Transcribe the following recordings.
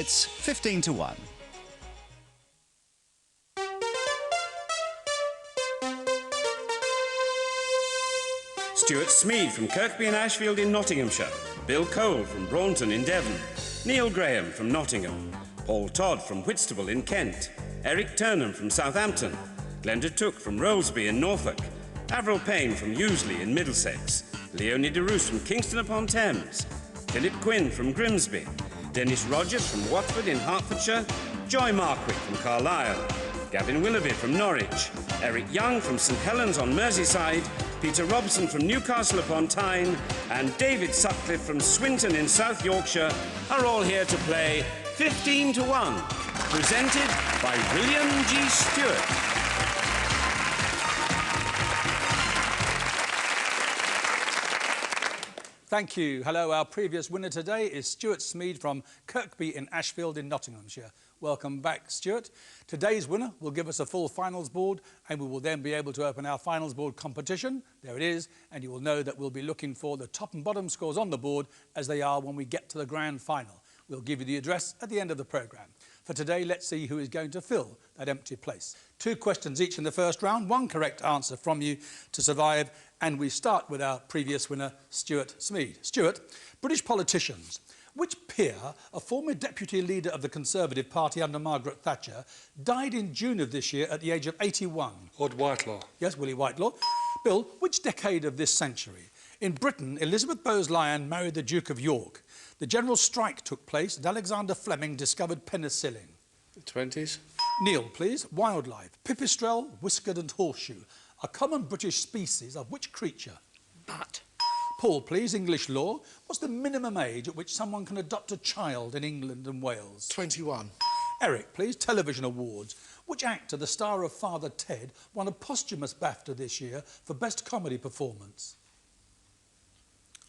It's 15 to 1. Stuart Smead from Kirkby and Ashfield in Nottinghamshire, Bill Cole from Braunton in Devon, Neil Graham from Nottingham, Paul Todd from Whitstable in Kent, Eric Turnham from Southampton, Glenda Took from Rollesby in Norfolk, Avril Payne from Useley in Middlesex, Leonie de Roos from Kingston upon Thames, Philip Quinn from Grimsby, Dennis Rogers from Watford in Hertfordshire, Joy Markwick from Carlisle, Gavin Willoughby from Norwich, Eric Young from St Helens on Merseyside, Peter Robson from Newcastle upon Tyne, and David Sutcliffe from Swinton in South Yorkshire are all here to play 15 to 1, presented by William G. Stewart. Thank you. Hello, our previous winner today is Stuart Smead from Kirkby in Ashfield in Nottinghamshire. Welcome back, Stuart. Today's winner will give us a full finals board, and we will then be able to open our finals board competition. There it is, and you will know that we'll be looking for the top and bottom scores on the board as they are when we get to the grand final. We'll give you the address at the end of the programme. For today, let's see who is going to fill that empty place. 2 questions each in the first round, 1 correct answer from you to survive, and we start with our previous winner, Stuart Smead. Stuart, British politicians. Which peer, a former deputy leader of the Conservative Party under Margaret Thatcher, died in June of this year at the age of 81? Lord Whitelaw. Yes, Willie Whitelaw. Bill, which decade of this century? In Britain, Elizabeth Bowes-Lyon married the Duke of York. The general strike took place and Alexander Fleming discovered penicillin. The 20s. Neil, please. Wildlife. Pipistrelle, whiskered and horseshoe. A common British species of which creature? Bat. Paul, please. English law. What's the minimum age at which someone can adopt a child in England and Wales? 21. Eric, please. Television awards. Which actor, the star of Father Ted, won a posthumous BAFTA this year for Best Comedy Performance?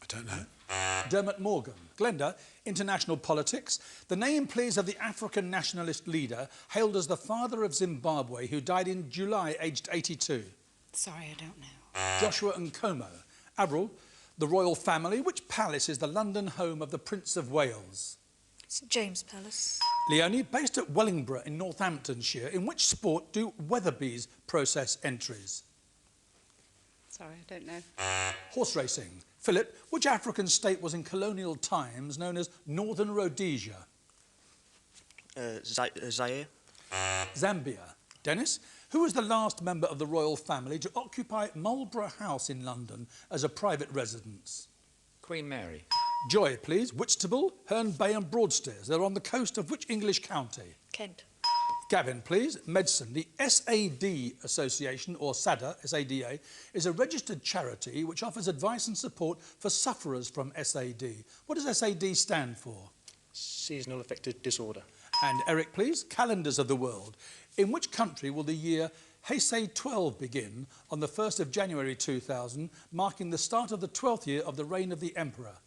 I don't know. Dermot Morgan. Glenda, international politics. The name, please, of the African nationalist leader hailed as the father of Zimbabwe, who died in July, aged 82. Sorry, I don't know. Joshua Nkomo. Avril, the royal family. Which palace is the London home of the Prince of Wales? St James Palace. Leonie, based at Wellingborough in Northamptonshire, in which sport do Weatherby's process entries? Sorry, I don't know. Horse racing. Philip, which African state was in colonial times known as Northern Rhodesia? Zaire. Zambia. Dennis, who was the last member of the royal family to occupy Marlborough House in London as a private residence? Queen Mary. Joy, please. Whitstable, Herne Bay and Broadstairs. They're on the coast of which English county? Kent. Gavin, please. Medicine. The SAD Association, or SADA, S-A-D-A, is a registered charity which offers advice and support for sufferers from SAD. What does SAD stand for? Seasonal affective disorder. And Eric, please. Calendars of the world. In which country will the year Heisei 12 begin on the 1st of January 2000, marking the start of the 12th year of the reign of the Emperor?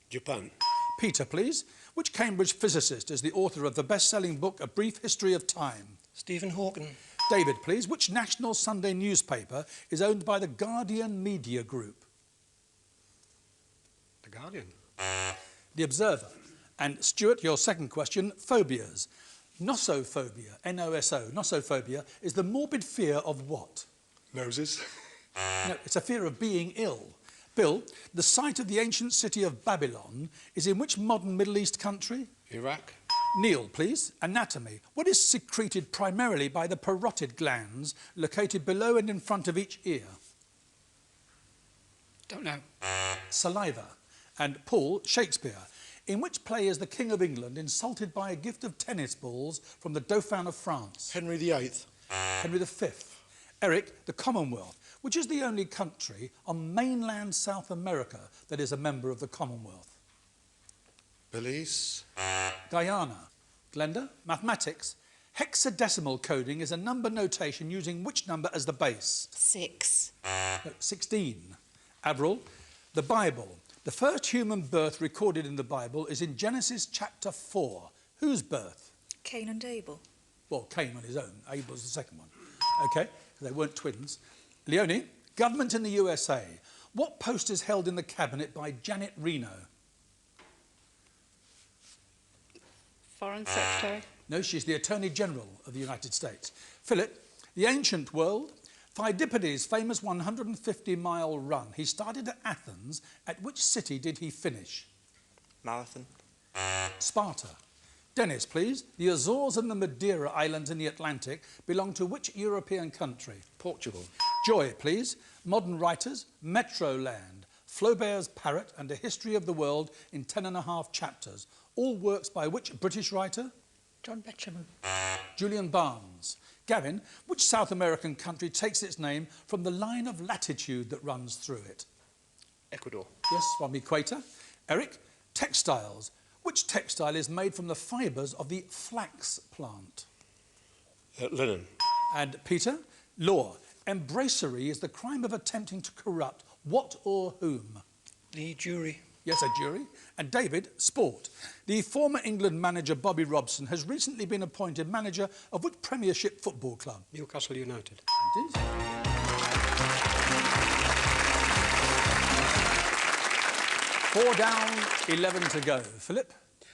Japan. Peter, please. Which Cambridge physicist is the author of the best-selling book A Brief History of Time? Stephen Hawking. David, please. Which national Sunday newspaper is owned by the Guardian Media Group? The Guardian. The Observer. And Stuart, your second question, phobias. Nossophobia, N-O-S-O, nossophobia, is the morbid fear of what? Noses. No, it's a fear of being ill. Bill, the site of the ancient city of Babylon is in which modern Middle East country? Iraq. Neil, please. Anatomy. What is secreted primarily by the parotid glands located below and in front of each ear? Don't know. Saliva. And Paul, Shakespeare. In which play is the King of England insulted by a gift of tennis balls from the Dauphin of France? Henry VIII. Henry V. Eric, the Commonwealth. Which is the only country on mainland South America that is a member of the Commonwealth? Belize. Guyana. Glenda, mathematics. Hexadecimal coding is a number notation using which number as the base? 6. No, 16. Avril, the Bible. The first human birth recorded in the Bible is in Genesis chapter 4. Whose birth? Cain and Abel. Well, Cain on his own. Abel's the second one. OK, they weren't twins. Leonie, government in the USA. What post is held in the cabinet by Janet Reno? Foreign Secretary. No, she's the Attorney General of the United States. Philip, the ancient world. Pheidippides' famous 150-mile run. He started at Athens. At which city did he finish? Marathon. Sparta. Dennis, please. The Azores and the Madeira Islands in the Atlantic belong to which European country? Portugal. Joy, please. Modern writers, Metroland, Flaubert's Parrot and A History of the World in 10.5 chapters. All works by which British writer? John Betjeman. Julian Barnes. Gavin, which South American country takes its name from the line of latitude that runs through it? Ecuador. Yes, from equator. Eric, textiles. Which textile is made from the fibres of the flax plant? Linen. And Peter, law. Embracery is the crime of attempting to corrupt what or whom? The jury. Yes, a jury. And David, sport. The former England manager Bobby Robson has recently been appointed manager of which Premiership football club? Newcastle United. Indeed. 4 down, 11 to go. Philip?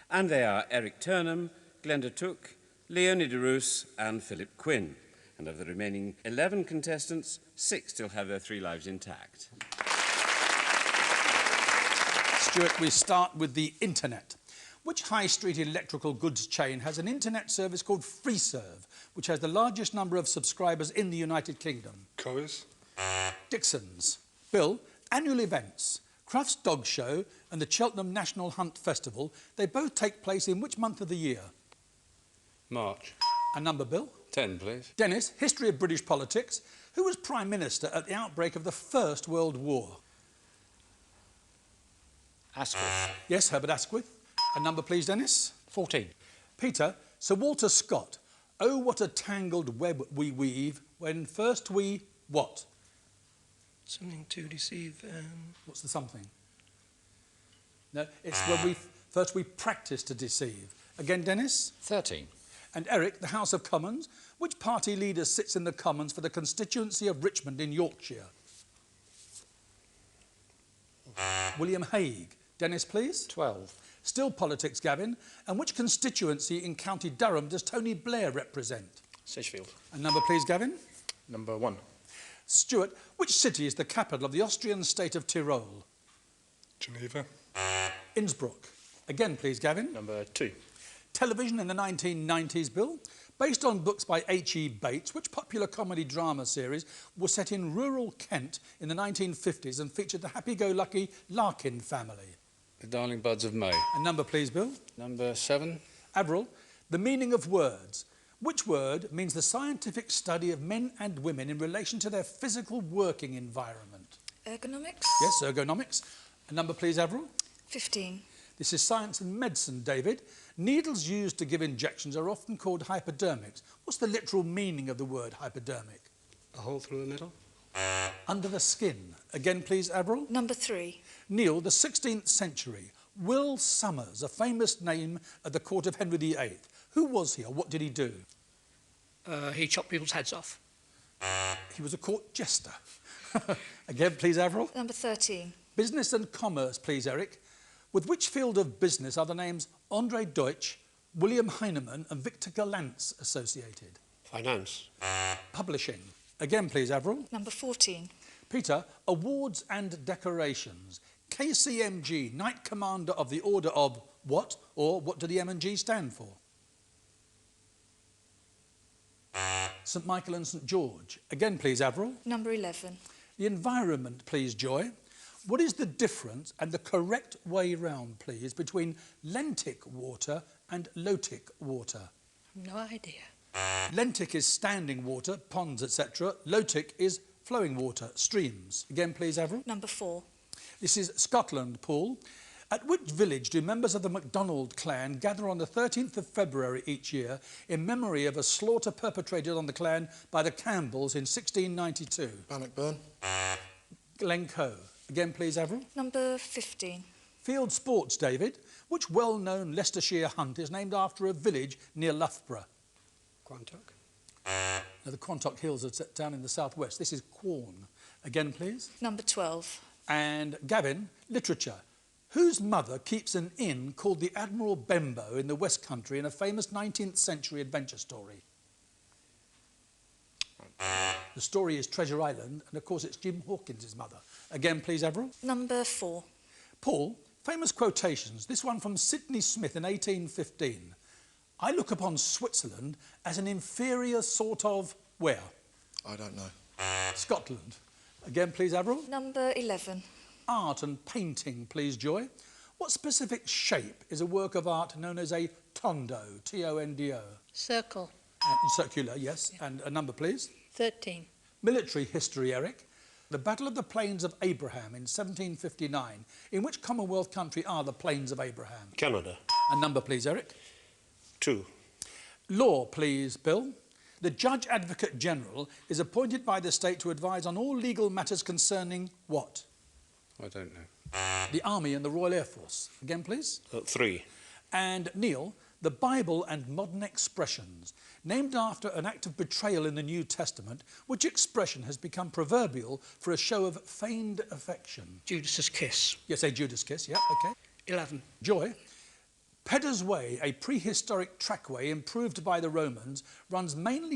And they are Eric Turnham, Glenda Took, Leonie de Roos and Philip Quinn. And of the remaining 11 contestants, 6 still have their 3 lives intact. Stuart, we start with the internet. Which high street electrical goods chain has an internet service called FreeServe, which has the largest number of subscribers in the United Kingdom? Coes. Dixon's. Bill, annual events. Crufts Dog Show and the Cheltenham National Hunt Festival, they both take place in which month of the year? March. A number, Bill? 10, please. Dennis, history of British politics. Who was Prime Minister at the outbreak of the First World War? Asquith. Yes, Herbert Asquith. A number, please, Dennis? 14. Peter, Sir Walter Scott. Oh, what a tangled web we weave when first we what? Something to deceive. What's the something? No, it's when first we practice to deceive. Again, Dennis? 13. And Eric, the House of Commons. Which party leader sits in the Commons for the constituency of Richmond in Yorkshire? William Hague. Dennis, please? 12. Still politics, Gavin. And which constituency in County Durham does Tony Blair represent? Sedgefield. A number, please, Gavin? Number 1. Stuart, which city is the capital of the Austrian state of Tyrol? Geneva. Innsbruck. Again, please, Gavin. Number 2. Television in the 1990s, Bill. Based on books by H.E. Bates, which popular comedy drama series was set in rural Kent in the 1950s and featured the happy-go-lucky Larkin family? The Darling Buds of May. A number, please, Bill. Number 7. Avril, the meaning of words. Which word means the scientific study of men and women in relation to their physical working environment? Ergonomics. Yes, ergonomics. A number, please, Avril. 15. This is science and medicine, David. Needles used to give injections are often called hypodermics. What's the literal meaning of the word hypodermic? A hole through the middle. Under the skin. Again, please, Avril. Number 3. Neil, the 16th century. Will Somers, a famous name at the court of Henry VIII. Who was he or what did he do? He chopped people's heads off. He was a court jester. Again, please, Avril. Number 13. Business and commerce, please, Eric. With which field of business are the names Andre Deutsch, William Heinemann and Victor Galantz associated? Finance. Publishing. Again, please, Avril. Number 14. Peter, awards and decorations. KCMG, Knight Commander of the Order of what? Or what do the M&G stand for? St Michael and St George. Again, please, Avril. Number 11. The environment, please, Joy. What is the difference and the correct way round, please, between lentic water and lotic water? No idea. Lentic is standing water, ponds, etc. Lotic is flowing water, streams. Again, please, Avril. Number 4. This is Scotland, Paul. At which village do members of the MacDonald clan gather on the 13th of February each year in memory of a slaughter perpetrated on the clan by the Campbells in 1692? Bannockburn. Glencoe. Again, please, Avril. Number 15. Field sports, David. Which well-known Leicestershire hunt is named after a village near Loughborough? Quantock. Now, the Quantock Hills are set down in the southwest. This is Quorn. Again, please. Number 12. And Gavin, literature. Whose mother keeps an inn called the Admiral Benbow in the West Country in a famous 19th century adventure story? The story is Treasure Island, and of course it's Jim Hawkins' mother. Again, please, Avril. Number 4. Paul, famous quotations. This one from Sidney Smith in 1815. I look upon Switzerland as an inferior sort of where? I don't know. Scotland. Again, please, Avril. Number 11. Art and painting, please, Joy. What specific shape is a work of art known as a tondo, T-O-N-D-O? Circle. Circular, yes. Yeah. And a number, please. 13. Military history, Eric. The Battle of the Plains of Abraham in 1759. In which Commonwealth country are the Plains of Abraham? Canada. A number, please, Eric. 2. Law, please, Bill. The Judge Advocate General is appointed by the state to advise on all legal matters concerning what? I don't know. The Army and the Royal Air Force. Again, please. 3. And Neil, the Bible and modern expressions. Named after an act of betrayal in the New Testament, which expression has become proverbial for a show of feigned affection? Judas's kiss. Yes, a Judas kiss, yeah, OK. 11. Joy. Pedder's Way, a prehistoric trackway improved by the Romans, runs mainly